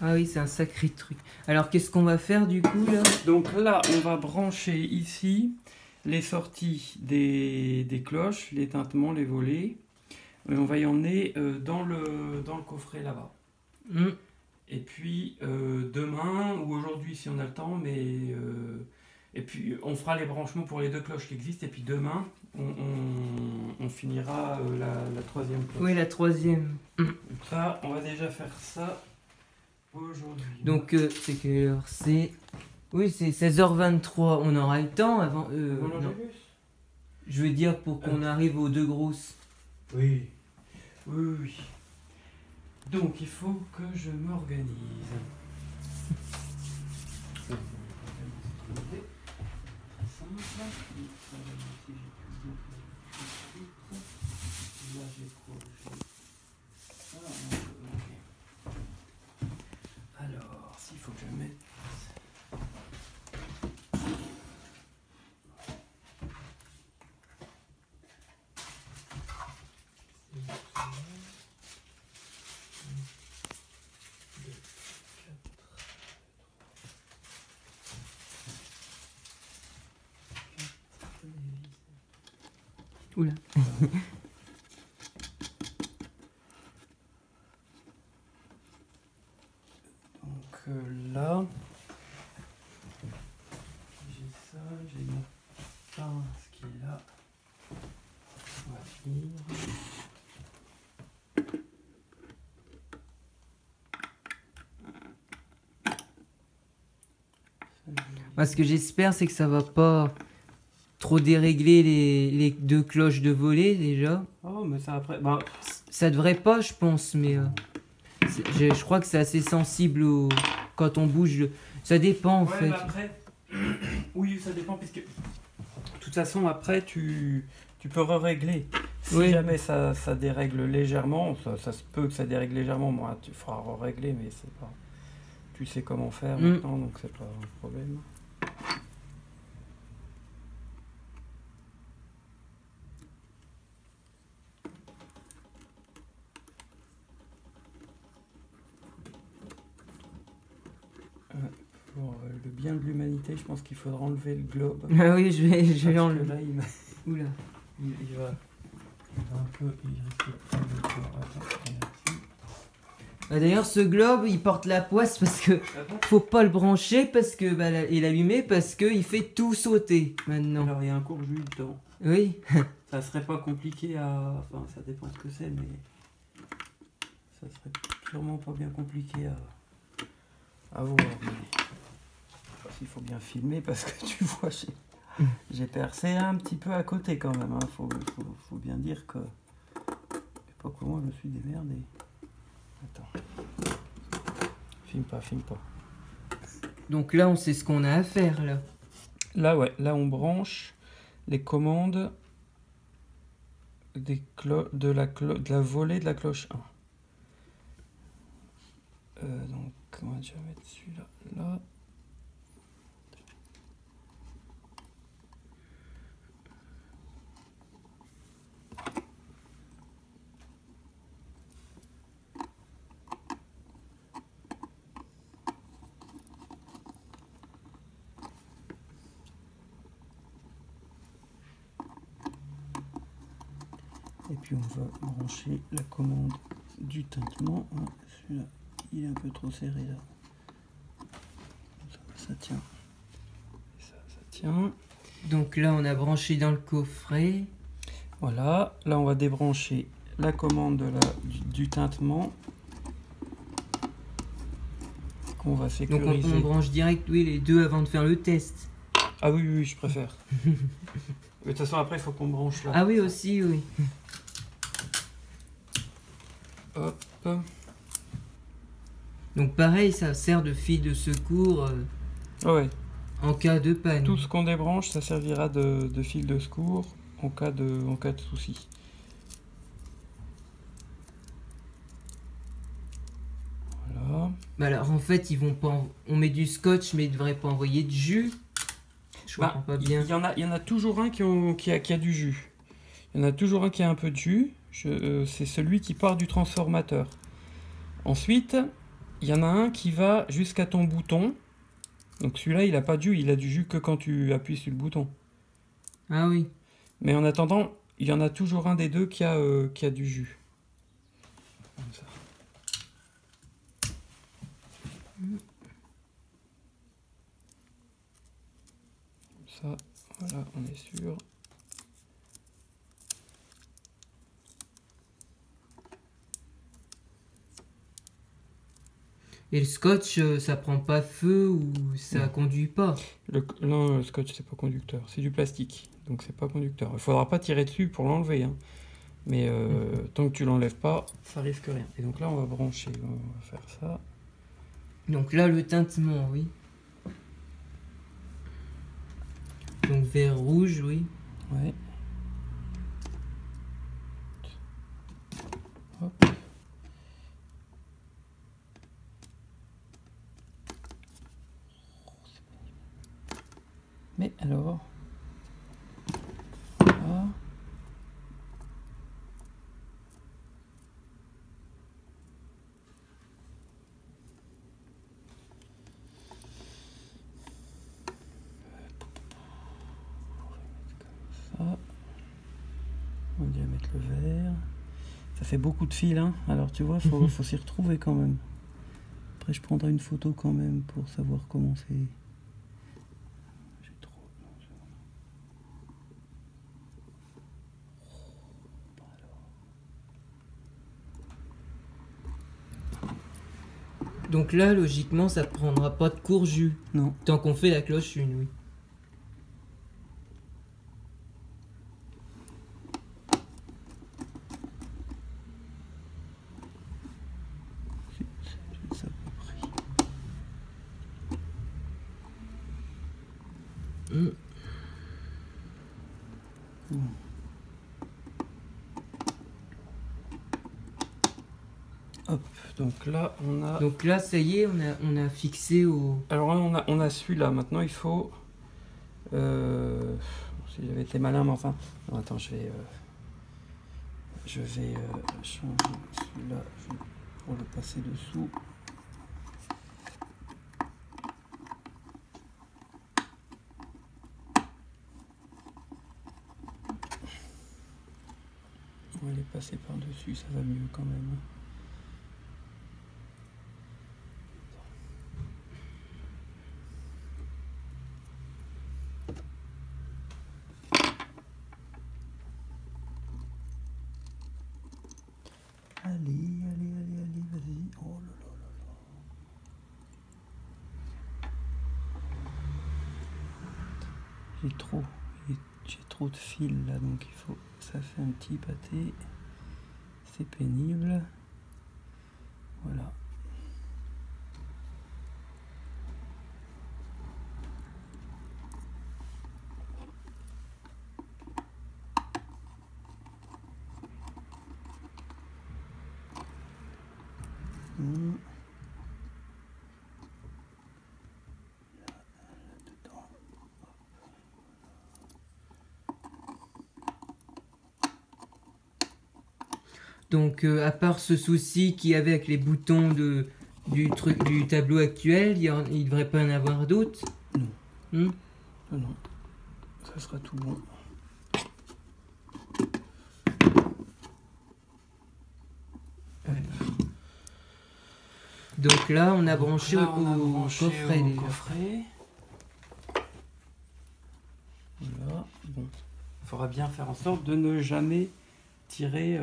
Ah oui, c'est un sacré truc. Alors, qu'est-ce qu'on va faire du coup là? Donc là, on va brancher ici les sorties des cloches, les tintements, les volets. Et on va y emmener dans le coffret là-bas. Hmm. Et puis demain ou aujourd'hui si on a le temps, et puis on fera les branchements pour les deux cloches qui existent. Et puis demain, on finira la troisième cloche. Oui, la troisième. Donc ça, on va déjà faire ça aujourd'hui. Donc, c'est quelle heure? C'est... Oui, c'est 16h23. On aura le temps avant... non. Je veux dire pour qu'on arrive aux deux grosses. Oui. Oui, oui. Donc il faut que je m'organise. Alors, s'il faut que je mette. Oula. Donc là, j'ai ça, j'ai mon pince qui est là. On va finir. Ce que j'espère, c'est que ça va pas trop dérégler les deux cloches de volet déjà. Oh, mais ça après. Bah, Ça devrait pas, je pense, mais je crois que c'est assez sensible quand on bouge. Ça dépend en ouais, fait. mais après. Oui, ça dépend, puisque. De toute façon, après, tu peux régler. Si Oui. jamais ça dérègle légèrement, ça se peut que ça dérègle légèrement. Moi, tu feras régler, mais c'est pas. Tu sais comment faire maintenant, donc c'est pas un problème. Pour le bien de l'humanité, je pense qu'il faudra enlever le globe. Ah oui, je vais l'enlever. Là, Oula. il va un peu. Il risque de prendre le corps. Attends, D'ailleurs, ce globe, il porte la poisse parce que faut pas le brancher parce que et l'allumer parce que il fait tout sauter maintenant. alors, il y a un court-jus dedans. Oui. Ça serait pas compliqué à. Enfin, ça dépend ce que c'est, mais. Ça serait sûrement pas bien compliqué à voir. Mais... Il faut bien filmer parce que tu vois, j'ai percé un petit peu à côté quand même. Hein. Faut bien dire que. Je sais pas comment je me suis démerdé. Attends. Filme pas. Donc là, on sait ce qu'on a à faire là. Là, ouais. Là, on branche les commandes de la volée de la cloche 1. Donc, on va déjà mettre celui-là là. Et puis on va brancher la commande du tintement. Celui-là, il est un peu trop serré là. Ça tient. Ça tient. Donc là, on a branché dans le coffret. Voilà. Là, on va débrancher la commande du tintement qu'on va sécuriser. Donc on branche direct, oui, les deux avant de faire le test. Ah oui, je préfère. De toute façon, après, il faut qu'on branche là. Ah oui, aussi, oui. Hop. Donc pareil, ça sert de fil de secours Ouais. en cas de panne. Tout ce qu'on débranche, ça servira de fil de secours en cas de souci. Voilà. Alors en fait, ils vont pas. On met du scotch, mais ils devraient pas envoyer de jus. Je comprends pas bien. Il y en a toujours un qui a du jus. Il y en a toujours un qui a un peu de jus. C'est celui qui part du transformateur. Ensuite, il y en a un qui va jusqu'à ton bouton. Donc celui-là, il a pas de jus, il a du jus que quand tu appuies sur le bouton. Ah oui. Mais en attendant, il y en a toujours un des deux qui a du jus. Comme ça. Ça, voilà, on est sûr. Et le scotch, ça prend pas feu ou ça conduit pas? Non, le scotch, c'est pas conducteur. C'est du plastique, donc c'est pas conducteur. Il faudra pas tirer dessus pour l'enlever. Hein. Mais tant que tu l'enlèves pas, ça risque rien. Et donc là, on va brancher. On va faire ça. Donc là, le tintement, oui. Donc vert rouge, oui. Ouais. Hop. Mais alors, là. Ça. On va bien mettre le vert. Ça fait beaucoup de fils, hein. Alors tu vois, faut s'y retrouver quand même. Après, je prendrai une photo quand même pour savoir comment c'est. J'ai trop. Donc là, logiquement, ça prendra pas de court jus. Non. Tant qu'on fait la cloche une, oui. Ça à peu près. Hop, donc là on a. Donc là, ça y est, on a fixé au. Alors là, on a celui-là. Maintenant, il faut. Si j'avais été malin, mais enfin. Non, attends, je vais changer celui-là pour le passer dessous. On va les passer par-dessus, ça va mieux quand même. Allez, vas-y. Oh là là là là. J'ai trop de fils là, donc il faut. Ça fait un petit pâté. C'est pénible. Voilà. Donc, à part ce souci qu'il y avait avec les boutons du tableau actuel, il devrait pas en avoir d'autres? Non. Non. Ça sera tout bon. Donc là, on a branché au coffret. Voilà. Bon. Il faudra bien faire en sorte de ne jamais tirer.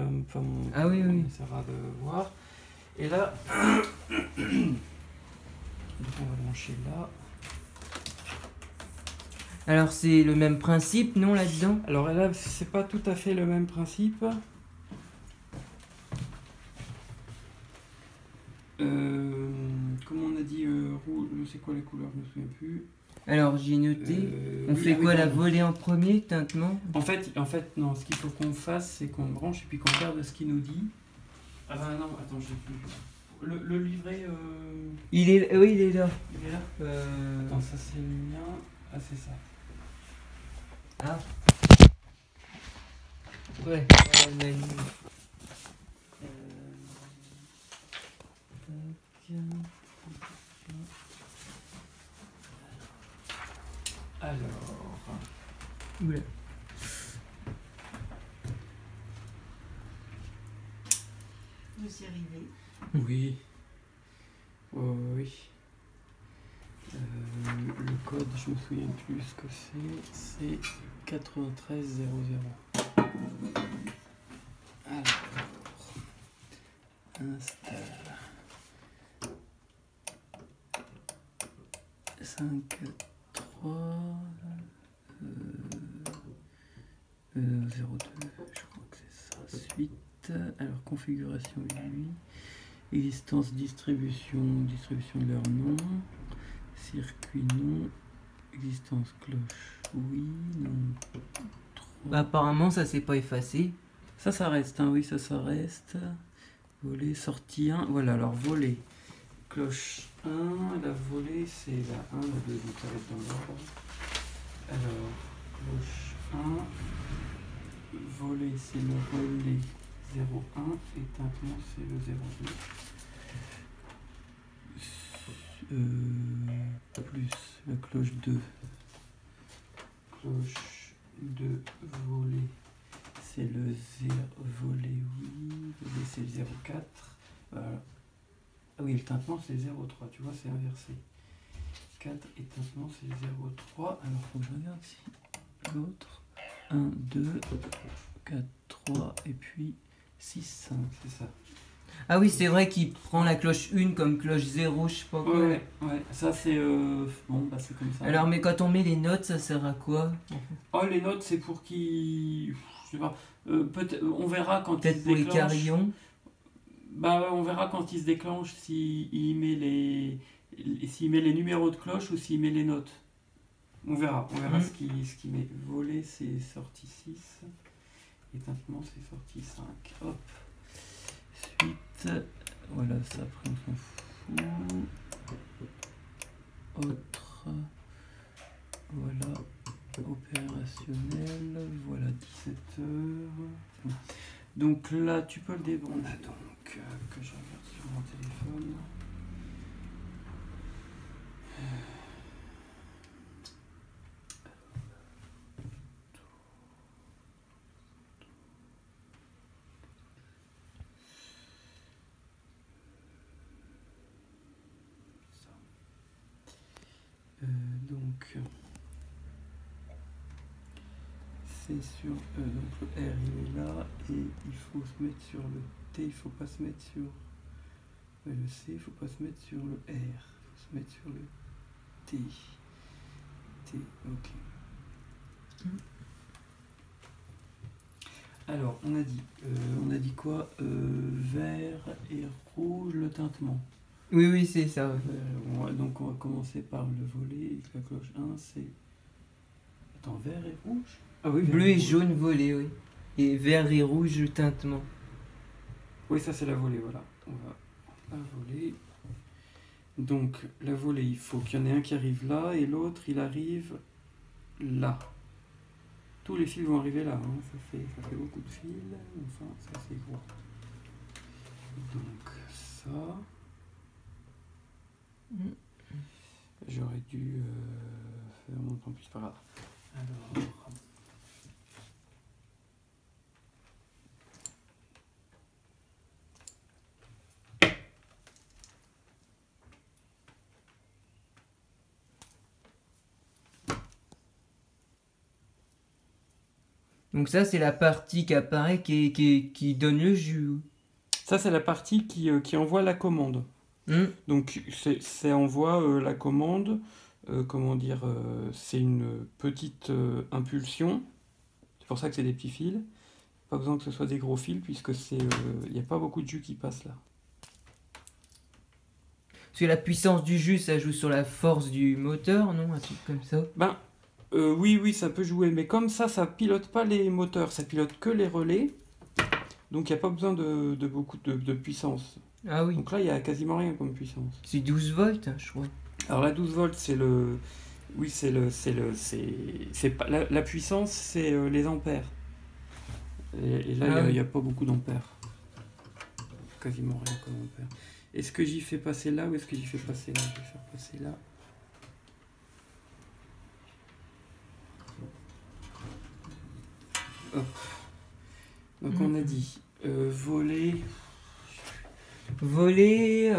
Ah oui, oui. On essaiera de voir. Et là, donc on va brancher là. Alors c'est le même principe, non, là-dedans? Alors là, c'est pas tout à fait le même principe. Comment on a dit rouge, c'est quoi les couleurs, je me souviens plus. Alors j'ai noté. On fait quoi, la volée en premier, tintement? En fait, non, ce qu'il faut qu'on fasse, c'est qu'on branche et puis qu'on regarde ce qu'il nous dit. Ah bah non, attends, je sais plus. Le livret. Il est, oui, il est là. Il est là. Attends, ça c'est le mien. Ah, c'est ça. Ah. Ouais. On a une... Alors. Oula. Vous y arrivez. Oui. Oh, oui. Le code, je me souviens plus ce que c'est 9300. Alors, installe 5, 3, 02, je crois que c'est ça. Suite, alors configuration UI, existence, distribution de leur nom, circuit non, existence cloche, oui, non, 3. Bah, apparemment, ça s'est pas effacé. Ça reste, hein, oui, ça reste. Volet, sortie 1, voilà, alors volet. Cloche 1, la volée c'est la 1, la 2, donc ça va être dans l'ordre. Alors, cloche 1, volet c'est le relais 01 et tintement c'est le 02. Plus la cloche 2. Cloche 2, volet c'est le 0, volet oui, volet c'est le 04. Voilà. Ah oui, le tintement c'est 0,3, tu vois, c'est inversé. 4 et tintement c'est 0,3. Alors, faut que je regarde si l'autre. 1, 2, 4, 3, et puis 6, 5, c'est ça. Ah oui, c'est vrai qu'il prend la cloche 1 comme cloche 0, je sais pas quoi. Ouais, ça c'est. Bon, bah c'est comme ça. Alors, mais quand on met les notes, ça sert à quoi? Oh, les notes c'est pour qui. Je sais pas. On verra quand peut-être il se pour les déclenche. carillons. Bah, on verra quand il se déclenche s'il met les numéros de cloche ou s'il met les notes. On verra ce qu'il met. Volet c'est sortie 6 et tintement c'est sortie 5. Hop. Suite, voilà, ça après on s'en fout. Autre, voilà, opérationnel, voilà 17h. Donc là tu peux le débrancher. Donc que je regarde sur mon téléphone. Donc c'est sur donc le R il est là et il faut se mettre sur le T, il faut pas se mettre sur le C, il faut pas se mettre sur le R, il faut se mettre sur le T. Ok. Alors on a dit quoi, vert et rouge le tintement. Oui, c'est ça. Ouais. Donc on va commencer par le volet. La cloche 1 c'est. Attends, vert et rouge. Ah oui, Bleu et jaune volet, oui. Et vert et rouge le tintement. Oui, ça c'est la volée, voilà. On va la volée. Donc la volée, il faut qu'il y en ait un qui arrive là et l'autre il arrive là. Tous les fils vont arriver là, hein. Ça fait beaucoup de fils, enfin ça c'est gros. Donc ça. J'aurais dû faire mon temps plus, pas grave. Alors. Donc ça, c'est la partie qui apparaît, qui donne le jus. Ça, c'est la partie qui envoie la commande. Donc, ça envoie la commande, comment dire, c'est une petite impulsion. C'est pour ça que c'est des petits fils. Pas besoin que ce soit des gros fils, puisque il n'y a pas beaucoup de jus qui passe là. Parce que la puissance du jus, ça joue sur la force du moteur, non? Un truc comme ça. Ben, oui, ça peut jouer, mais comme ça pilote pas les moteurs, ça pilote que les relais. Donc, il n'y a pas besoin de beaucoup de puissance. Ah oui. Donc là, il n'y a quasiment rien comme puissance. C'est 12 volts, hein, je crois. Alors, la 12 volts, c'est le... Oui, c'est pas... La puissance, c'est les ampères. Et là, il n'y a pas beaucoup d'ampères. Quasiment rien comme ampères. Est-ce que j'y fais passer là ou est-ce que j'y fais passer là? Je vais faire passer là. Hop. Donc on a dit volet. Volet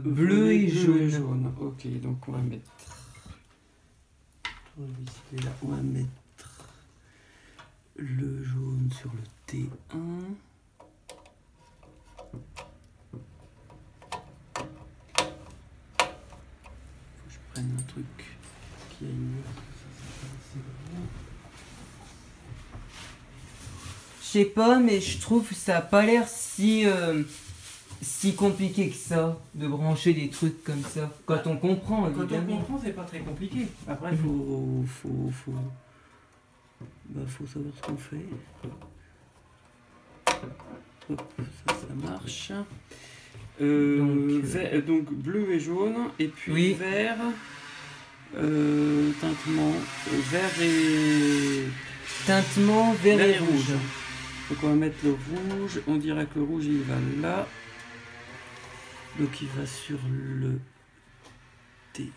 bleu et jaune. Ok, donc on va mettre. On va mettre le jaune sur le T1. Faut que je prenne un truc qui aille mieux. Je sais pas, mais je trouve que ça a pas l'air si compliqué que ça de brancher des trucs comme ça. Quand on comprend, Quand évidemment. on comprend, c'est pas très compliqué. Après, faut savoir ce qu'on fait. Hop, ça marche. Donc bleu et jaune, et puis oui. vert, tintement, vert et... Tintement vert et rouge. Donc on va mettre le rouge, on dirait que le rouge il va là. Donc il va sur le T2.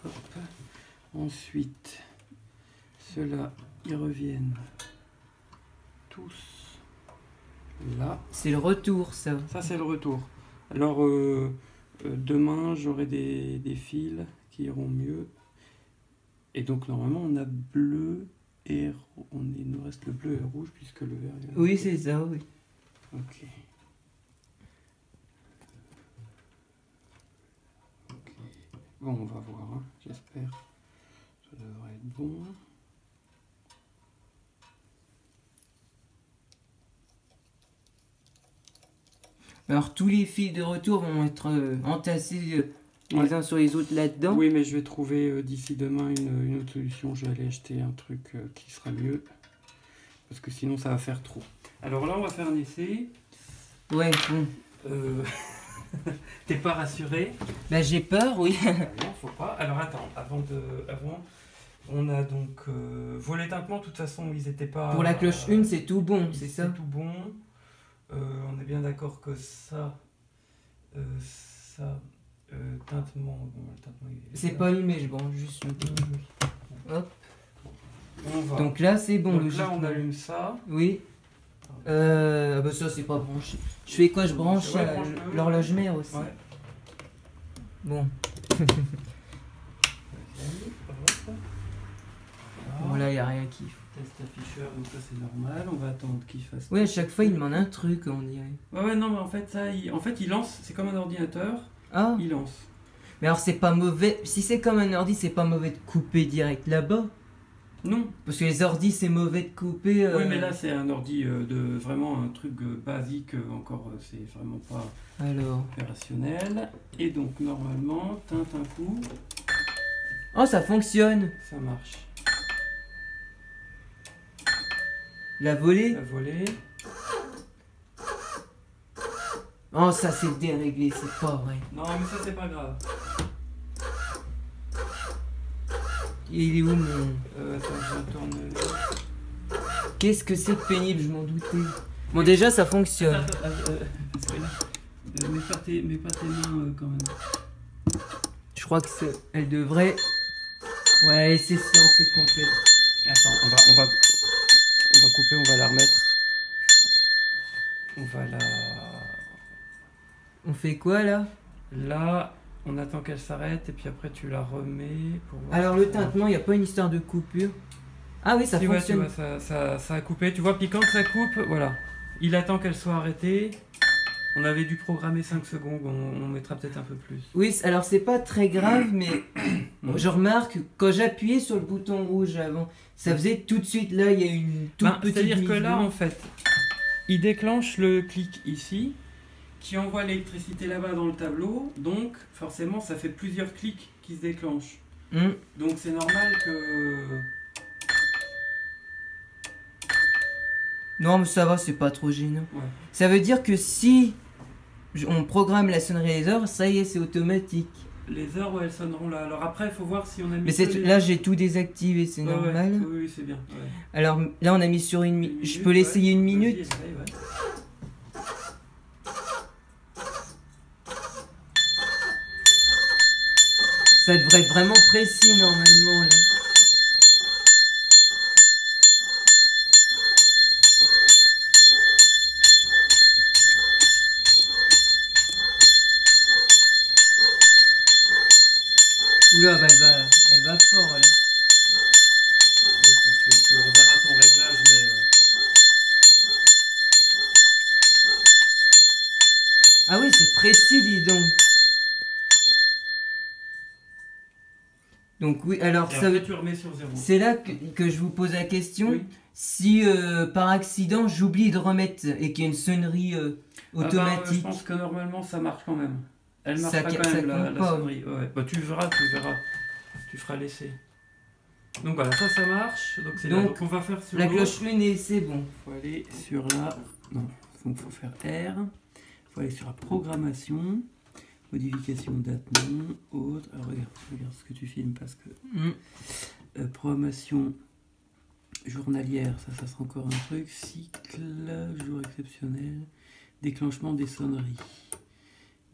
Hop. Ensuite, ceux-là, ils reviennent tous là. C'est le retour, ça. Ça, c'est le retour. Alors, demain, j'aurai des fils qui iront mieux. Et donc, normalement, on a bleu et... il nous reste le bleu et le rouge, puisque le vert... Oui, c'est ça, oui. Ok. Bon, on va voir, hein. J'espère. Ça devrait être bon. Alors tous les fils de retour vont être entassés les uns sur les autres là-dedans. Oui, mais je vais trouver d'ici demain une autre solution. Je vais aller acheter un truc qui sera mieux. Parce que sinon, ça va faire trop. Alors là, on va faire un essai. Ouais, bon. T'es pas rassuré? Bah j'ai peur, oui. Non, faut pas. Alors attends, avant, on a donc volet tintement. De toute façon, ils étaient pas... Pour la cloche 1, c'est tout bon, c'est ça? C'est tout bon. On est bien d'accord que ça... tintement... Bon, le tintement, c'est pas allumé, je branche juste le truc. Hop. On va. Donc là, c'est bon. Donc là, on allume ça. Oui. Bah ça, c'est pas branché. Je fais quoi? Je branche l'horloge mère aussi. Ouais. Bon. Voilà, il n'y a rien qui... Test afficheur, donc ça c'est normal. On va attendre qu'il fasse... Oui, à chaque fois, il demande un truc, on dirait. Ouais, non, mais en fait, ça, il lance. C'est comme un ordinateur. Ah. Il lance. Mais alors, c'est pas mauvais... Si c'est comme un ordi, c'est pas mauvais de couper direct là-bas? Non. Parce que les ordis, c'est mauvais de couper... Oui, mais là, c'est un ordi de vraiment un truc basique. Encore, c'est vraiment pas opérationnel. Et donc, normalement, teinte un coup. Oh, ça fonctionne. Ça marche. La volée. La volée. Oh, ça c'est déréglé, c'est pas vrai. Non, mais ça c'est pas grave. Il est où mon... Attends, je retourne... Qu'est-ce que c'est pénible, je m'en doutais. Bon, déjà ça fonctionne. Mets pas tes mains quand même. Je crois que elle devrait... Ouais, c'est complet. Attends, on va couper, on va la remettre. On va la... On fait quoi là? Là, on attend qu'elle s'arrête et puis après tu la remets. Pour voir. Alors le tintement, il n'y a pas une histoire de coupure? Ah oui, ça si, fonctionne. Ouais, tu vois, ça a coupé. Tu vois, puis quand ça coupe, voilà. Il attend qu'elle soit arrêtée. On avait dû programmer 5 secondes, on mettra peut-être un peu plus. Oui, alors c'est pas très grave, mais je remarque quand j'appuyais sur le bouton rouge avant, ça faisait tout de suite, là il y a une toute petite... C'est-à-dire que là, en fait, il déclenche le clic ici, qui envoie l'électricité là-bas dans le tableau, donc forcément ça fait plusieurs clics qui se déclenchent. Donc c'est normal que... Non mais ça va, c'est pas trop gênant. Ouais. Ça veut dire que si on programme la sonnerie des heures, ça y est, c'est automatique. Les heures, ouais, elles sonneront là. Alors après, il faut voir si on a mis... Mais là, j'ai tout désactivé, c'est normal. Ouais, oui, c'est bien. Ouais. Alors là, on a mis sur une minute. Je peux l'essayer une minute. Essaye, ouais. Ça devrait être vraiment précis normalement là. Oula, bah, elle va fort là. Tu reverras ton réglage, mais... Ah oui, c'est précis, dis donc. Donc oui, alors ça veut... tu remets sur 0. C'est là que je vous pose la question. Oui. Si par accident j'oublie de remettre et qu'il y a une sonnerie automatique. Je pense que normalement ça marche quand même. Elle marche Ça, quand même la pas. sonnerie. Ouais. Bah, tu verras. Tu feras l'essai. Donc voilà, ça marche. Donc on va faire sur la cloche lune et c'est bon. Il faut aller sur la... Non, donc faut faire R. Il faut aller sur la programmation. Modification date non, autre. Alors regarde ce que tu filmes parce que... programmation journalière, ça sera encore un truc. Cycle, jour exceptionnel, déclenchement des sonneries.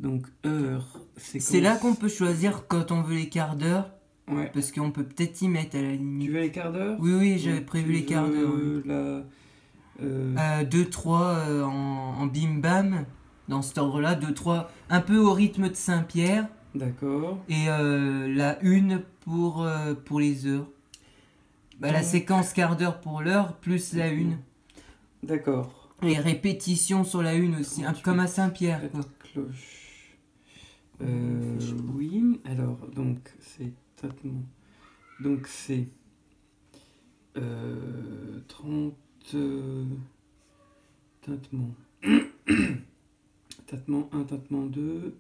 Donc heure, c'est là qu'on peut choisir quand on veut les quarts d'heure. Ouais. Parce qu'on peut peut-être y mettre à la limite. Tu veux les quarts d'heure? Oui, j'avais prévu les quarts d'heure. 2-3 en bim bam, dans cet ordre-là. 2-3, un peu au rythme de Saint-Pierre. D'accord. Et la 1 pour les heures. Bah, la séquence quart d'heure pour l'heure, plus la 1. D'accord. Et répétition sur la 1 aussi, comme à Saint-Pierre. Cloche. Oui, alors, donc, c'est tâtement. Donc, c'est 30 tâtements. Tâtement 1, tâtement 2.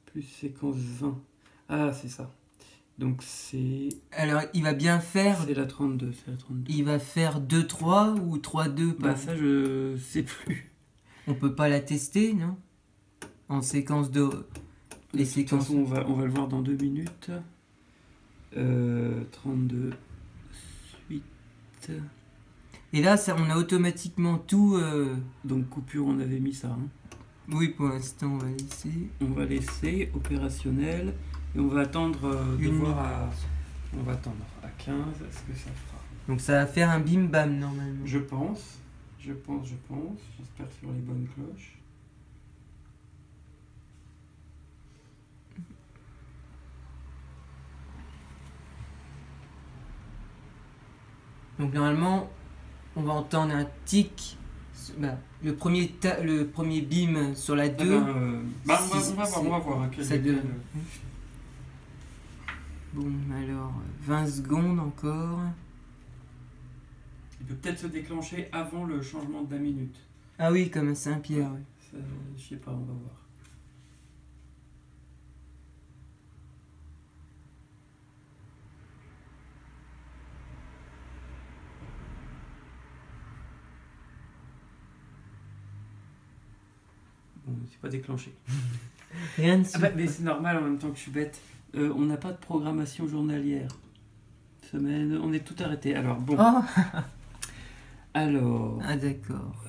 Plus séquence 20. Ah, c'est ça. Donc c'est... Alors, il va bien faire... C'est la 32, Il va faire 2-3 ou 3-2 Bah ça, je sais plus. On peut pas la tester, non? En séquence de... Les séquences... De toute façon, on va le voir dans 2 minutes. 32, suite... Et là, ça, on a automatiquement tout... Donc coupure, on avait mis ça. Hein. Oui, pour l'instant, on va laisser. On va laisser opérationnel. Et on va attendre de voir à... On va attendre à 15 ce que ça fera. Donc ça va faire un bim bam normalement. Je pense. J'espère sur les bonnes cloches. Donc normalement, on va entendre un tic. Bah, le premier bim sur la 2. on va voir. Hein, ça donne... Bon, alors, 20 secondes encore. Il peut peut-être se déclencher avant le changement de la minute. Ah oui, comme à Saint-Pierre. Ouais. Ça, je sais pas, on va voir. Bon, c'est pas déclenché. Rien de mais c'est normal en même temps que je suis bête. On n'a pas de programmation journalière. Semaine, on est tout arrêté. Alors bon. Oh. Alors. Ah d'accord.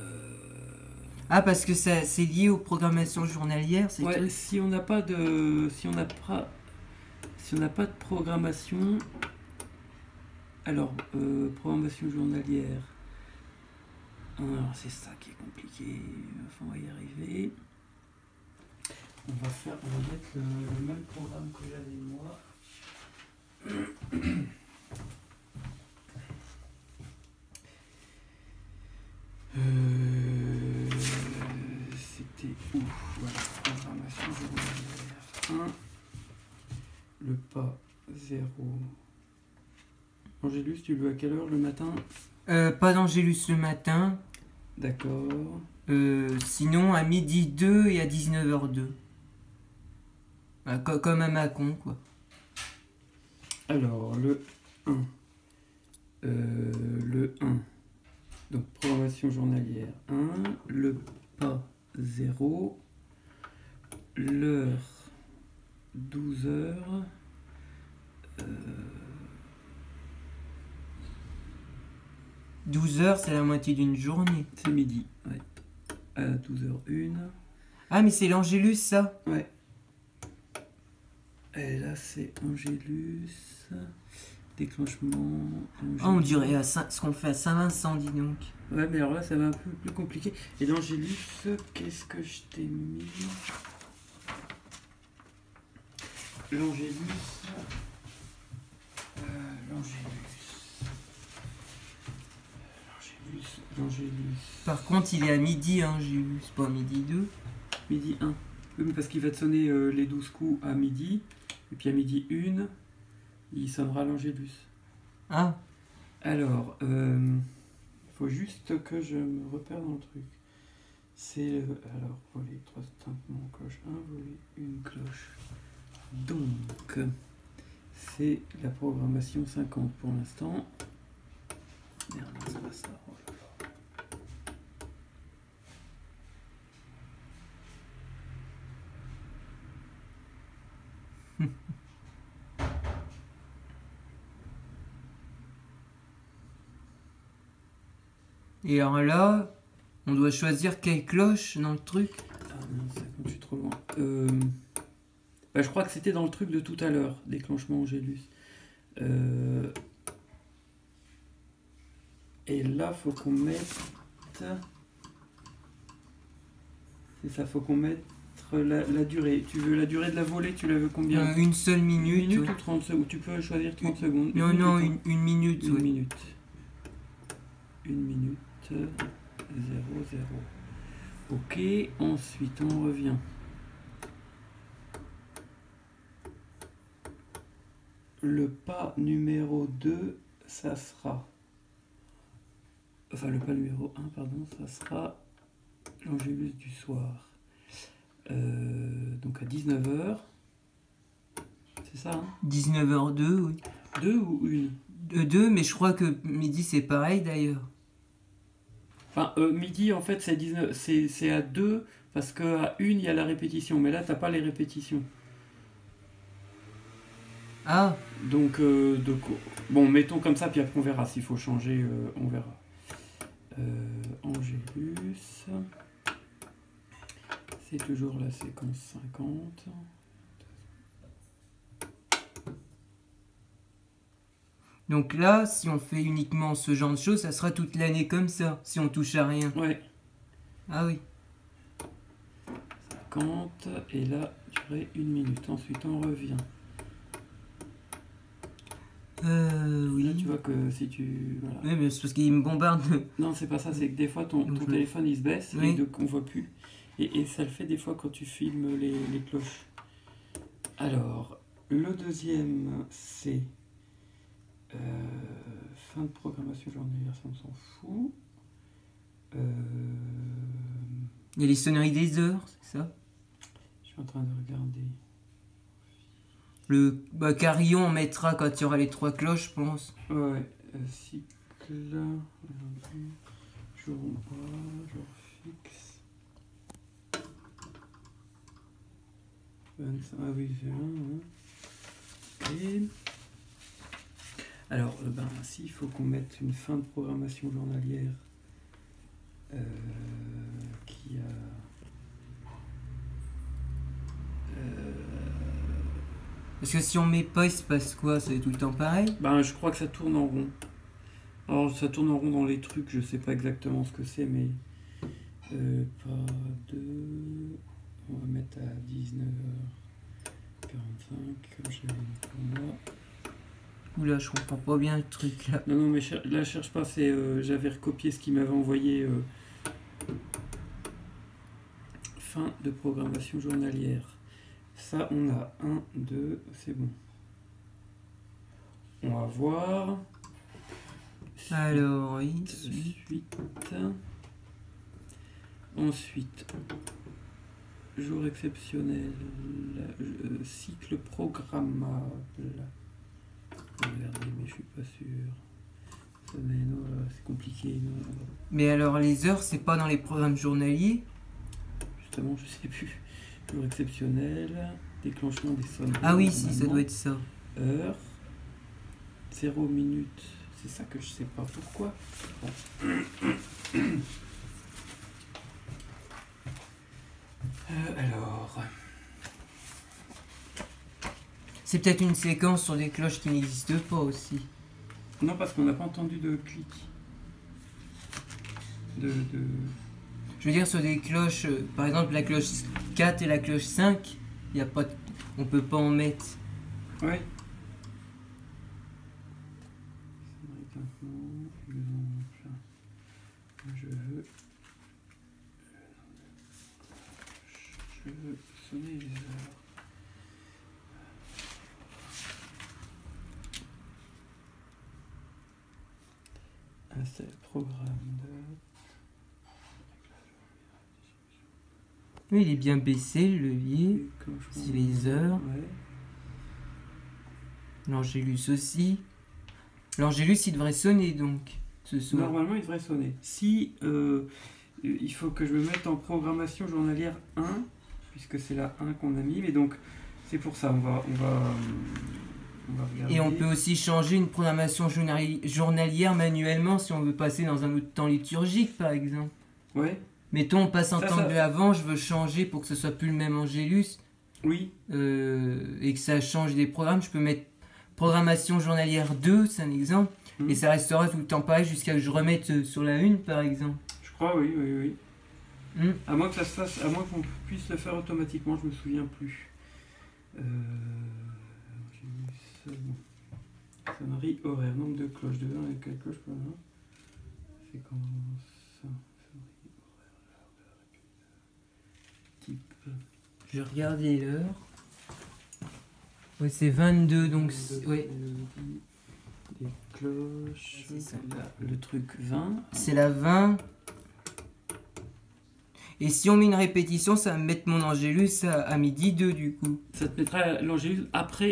Ah parce que c'est lié aux programmations journalières, c'est ouais, si on n'a pas de programmation. Alors programmation journalière. Alors c'est ça qui est compliqué. Enfin, on va y arriver. On va mettre le même programme que j'avais moi. C'était où? Voilà, programmation journalière 1. Le pas 0. Angélus, tu le veux à quelle heure le matin? Pas d'Angélus le matin. D'accord. Sinon à midi 2 et à 19h02. Comme à Mâcon, quoi. Alors, le 1. Le 1. Donc, programmation journalière 1, le pas 0, l'heure 12 heures, 12 heures, c'est la moitié d'une journée. c'est midi, ouais. À 12h01. Ah, mais c'est l'Angélus, ça. Ouais. Et là, c'est Angélus. Déclenchement. Angélus. Ah, on dirait à ce qu'on fait à Saint-Vincent, dis donc. Ouais, mais alors là, ça va un peu plus compliqué. Et l'Angélus, qu'est-ce que je t'ai mis? L'Angélus. L'Angélus. Par contre, il est à midi, hein, Angélus, pas à midi 2. Midi 1. Oui, mais parce qu'il va te sonner les 12 coups à midi. Et puis à midi 1, il sonnera l'Angélus. Ah, Alors, faut juste que je me repère dans le truc. C'est alors, voler 3 tintements, cloche 1, voler une cloche. Donc, c'est la programmation 50 pour l'instant. Merde, non, c'est pas ça. Oh là là. et alors là, on doit choisir quelle cloche dans le truc. Ah non, ça compte, je suis trop loin. Bah, je crois que c'était dans le truc de tout à l'heure, déclenchement Angélus. Et là, faut qu'on mette... C'est ça, faut qu'on mette la durée. Tu veux la durée de la volée, tu la veux combien? Une seule minute. Une minute ouais. ou 30 secondes? Tu peux choisir 30 secondes. Non, minute non, ou 30? une minute. Une ouais. minute. Une minute. 0, 0. Ok, ensuite on revient. Le pas numéro 2, ça sera... Enfin, le pas numéro 1, pardon, ça sera l'Angélus du soir. Donc à 19h. C'est ça, hein? 19h02, oui. 2 ou 1? 2, mais je crois que midi c'est pareil d'ailleurs. Enfin, midi, en fait, c'est à 2, parce qu'à 1, il y a la répétition. Mais là, t'as pas les répétitions. Ah, Donc, bon, mettons comme ça, puis après on verra. S'il faut changer, on verra. Angélus. C'est toujours la séquence 50. donc là, si on fait uniquement ce genre de choses, ça sera toute l'année comme ça, si on touche à rien. Ouais, Ah oui. 50. Et là, durée 1 minute. Ensuite, on revient. Oui. Là, tu vois que si tu... Voilà. Oui, mais c'est parce qu'il me bombarde. Non, c'est pas ça, c'est que des fois ton Donc, téléphone il se baisse oui. et donc on voit plus. Et ça le fait des fois quand tu filmes les cloches. Alors, le deuxième, c'est fin de programmation journalière, ça on s'en fout. Il y a les sonneries des heures, c'est ça? Je suis en train de regarder. Le carillon, on mettra quand il y aura les 3 cloches, je pense. Ouais, cycle, jour bas, jour fixe. 25, ah oui, c'est là. Hein. Ok. Alors, si, il faut qu'on mette une fin de programmation journalière qui a... Parce que si on met pas, il se passe quoi? Ça va être tout le temps pareil? Je crois que ça tourne en rond. Alors, ça tourne en rond dans les trucs, je sais pas exactement ce que c'est, mais... pas 2... On va mettre à 19h45, comme j'avais mis pour moi. Oula, je comprends pas bien le truc là. Non, mais là, je cherche pas, c'est... j'avais recopié ce qu'il m'avait envoyé. Fin de programmation journalière. Ça, on a 1, 2, c'est bon. On va voir. Alors, oui. Suite. Ensuite, jour exceptionnel, cycle programmable. Regardez, mais je suis pas sûr. C'est compliqué. Non. Mais alors les heures, c'est pas dans les programmes journaliers? Justement, je sais plus. Jour exceptionnel, déclenchement des sonneries. Ah oui, si, ça doit être ça. Heure, 0 minutes. C'est ça que je sais pas pourquoi. Bon. Alors. C'est peut-être une séquence sur des cloches qui n'existent pas aussi. Non, parce qu'on n'a pas entendu de clic. Je veux dire, sur des cloches, par exemple la cloche 4 et la cloche 5, y a pas de... on peut pas en mettre. Ouais. Je veux sonner les heures. C'est le programme de... Oui, il est bien baissé, le levier. C'est les heures. Ouais. L'Angélus aussi. L'Angélus, il devrait sonner donc ce soir. Normalement, il devrait sonner. Si il faut que je me mette en programmation journalière 1, puisque c'est la 1 qu'on a mis, mais donc c'est pour ça, on va regarder. Et on peut aussi changer une programmation journalière manuellement si on veut passer dans un autre temps liturgique, par exemple. Ouais. Mettons, on passe en Ça, temps ça... de l'Avent, je veux changer pour que ce soit plus le même Angélus. Oui. Et que ça change des programmes. Je peux mettre programmation journalière 2, c'est un exemple. Et ça restera tout le temps pareil jusqu'à que je remette sur la 1, par exemple. Je crois, oui. À moins que ça se fasse, à moins qu'on puisse le faire automatiquement, je me souviens plus. Sonnerie horaire, nombre de cloches, de 1 et quelle cloche pour 1. C'est comment ça? Type. Je vais regarder l'heure. Oui, c'est 22, donc... Ouais. Les cloches, c'est ça. Le truc 20. C'est la 20. Et si on met une répétition, ça va me mettre mon Angélus à midi 2 du coup. Ça te mettra l'Angélus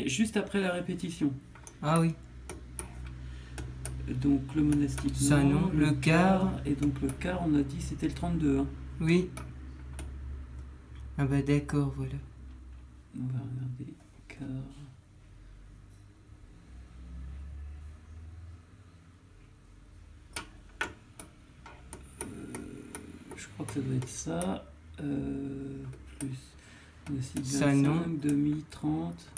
juste après la répétition. Ah oui. Donc le monastique. Ça non, le quart. Et donc le quart, on a dit c'était le 32. Hein. Oui. Ah bah d'accord, voilà. On va regarder quart. Je crois que ça doit être ça. Plus. Ça non. Demi, 30.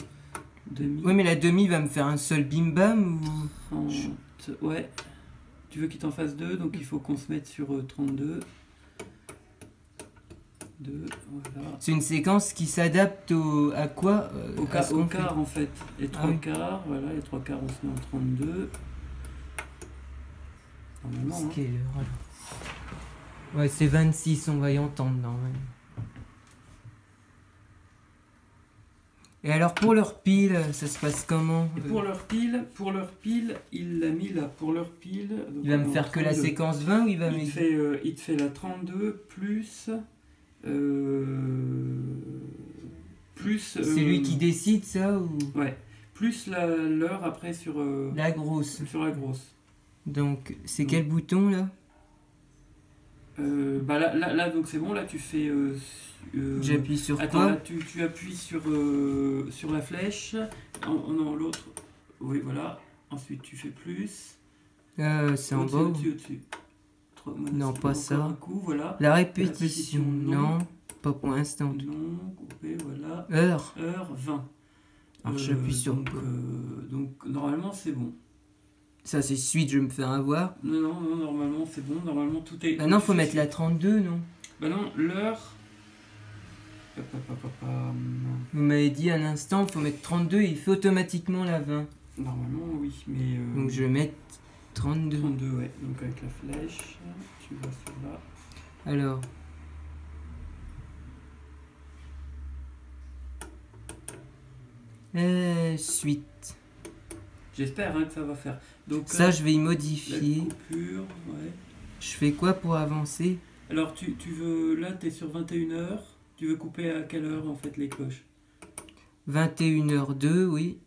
Demi. Oui, mais la demi va me faire un seul bim bam ou. 30. Ouais. Tu veux qu'il t'en fasse 2, donc il faut qu'on se mette sur 32. 2, voilà. C'est une séquence qui s'adapte à quoi au quart en fait. Les 3 quarts, voilà, les 3 quarts on se met en 32. Normalement. C'est quelle heure alors? Ouais, c'est 26, on va y entendre normalement. Et alors pour leur pile, ça se passe comment? Et pour leur pile, il l'a mis là. Pour leur pile. Donc il va me faire 32. Que la séquence 20 ou il va il te fait la 32 plus. C'est lui qui décide ça ou? Ouais. Plus l'heure après sur. La grosse. Sur la grosse. Donc c'est quel bouton là? Bah là donc c'est bon, là tu fais. J'appuie sur attends, quoi? Là, tu appuies sur la flèche. Non, l'autre. Oui, voilà. Ensuite tu fais plus. C'est en bas. Au-dessus. Non, pas ça. Un coup, voilà. La répétition, non. Pas pour l'instant. Non, coupé, voilà. Heure 20. Alors j'appuie sur donc normalement c'est bon. Ça c'est suite, je vais me faire avoir. Non, normalement c'est bon. Normalement tout est. Bah non, faut mettre la 32, non? Bah non, l'heure. Vous m'avez dit un instant, faut mettre 32 et il fait automatiquement la 20. Normalement oui, mais. Donc je vais mettre 32. 32, ouais. Donc avec la flèche, tu vas sur là. Alors. Suite. J'espère que ça va faire. Donc, ça, je vais y modifier. La coupure, ouais. Je fais quoi pour avancer? Alors, tu veux. Là, tu es sur 21h. Tu veux couper à quelle heure, en fait, les cloches? 21h02, oui.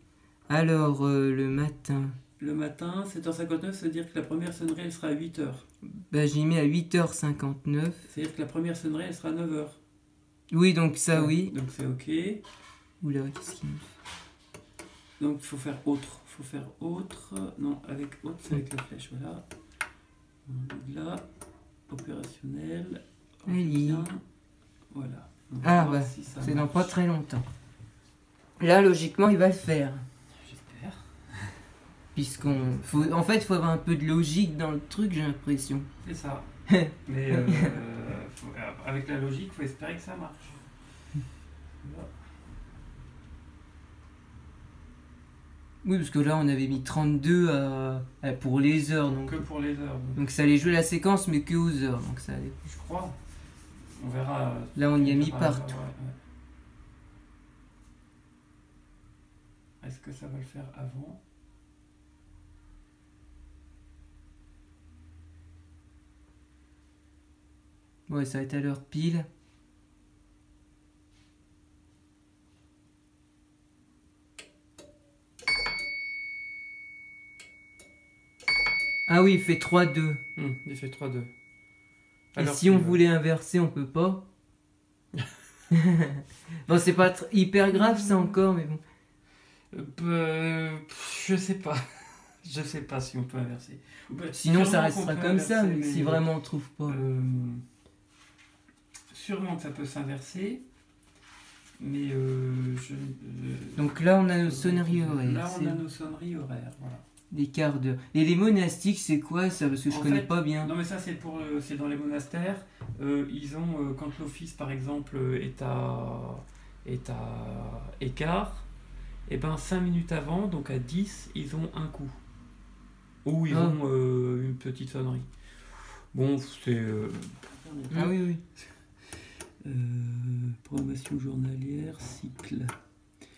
Alors, le matin. le matin, 7h59, ça veut dire que la première sonnerie, elle sera à 8h. Bah, j'ai mis à 8h59. C'est-à-dire que la première sonnerie, elle sera à 9h. Oui, donc ça, oui. Donc c'est OK. Oula, qu'est-ce qu'il me fait? Donc il faut faire autre. Il faut faire autre. Non, avec autre, c'est avec la flèche. Voilà. On est là. Opérationnel. Allez. Bien. Voilà. Donc, Ah, on va voir bah, si ça c'est dans marche. pas très longtemps. Là, logiquement, il va le faire. J'espère. En fait, il faut avoir un peu de logique dans le truc, j'ai l'impression. C'est ça. Mais avec la logique, il faut espérer que ça marche. Voilà. Oui, parce que là, on avait mis 32 pour les heures. Donc, Que pour les heures. donc ça allait jouer la séquence, mais que aux heures. Donc ça allait. Je crois. On verra. Là, on y a mis verra, partout. ouais. Est-ce que ça va le faire avant? Ouais, ça va être à l'heure pile. Ah oui, il fait 3-2. Il fait 3-2. Et si on voulait inverser, on peut pas. Bon, c'est pas hyper grave ça encore, mais bon. Je sais pas. Je sais pas si on peut inverser. Sinon, ça Sûrement restera qu'on peut comme ça, inverser, mais si vraiment on trouve pas. Sûrement que ça peut s'inverser. Mais Donc là, on a nos sonneries horaires. Là, on a nos sonneries horaires. Voilà. Des quarts d'heure. Et les monastiques, c'est quoi ça? Parce que je En connais fait, pas bien. Non, mais ça, c'est dans les monastères. Ils ont, quand l'office, par exemple, est à écart, et ben 5 minutes avant, donc à 10, ils ont un coup. Ou ils ont une petite sonnerie. Bon, c'est... Ah oui, oui. Programmation journalière, cycle.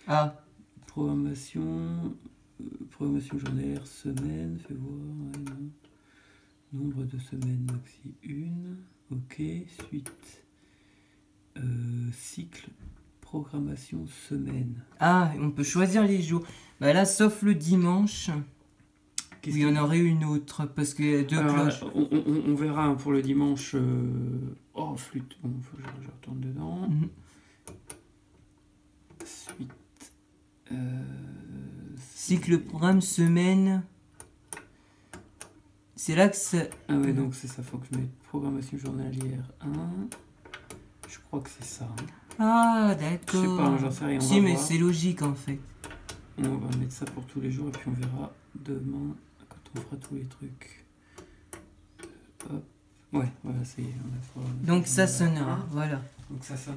Ah, Programmation journalière, semaine, fais voir, ouais, non. Nombre de semaines, maxi 1. Ok, suite. Cycle, programmation, semaine. ah, on peut choisir les jours. Bah là, sauf le dimanche, où il y en aurait une autre, parce qu'il y a deux cloches. On verra pour le dimanche. Oh, flûte, bon, faut que je retourne dedans. Mhm. Suite. Cycle, programme, semaine. C'est là que ça... Ah ouais, donc c'est ça, faut que je mette programmation journalière 1. Je crois que c'est ça. Ah, Je sais d'accord. pas, j'en sais rien. Si, mais c'est logique en fait. On va mettre ça pour tous les jours et puis on verra demain quand on fera tous les trucs. Hop. Ouais, voilà, c'est. Donc ça sonnera, voilà. Donc ça sonne.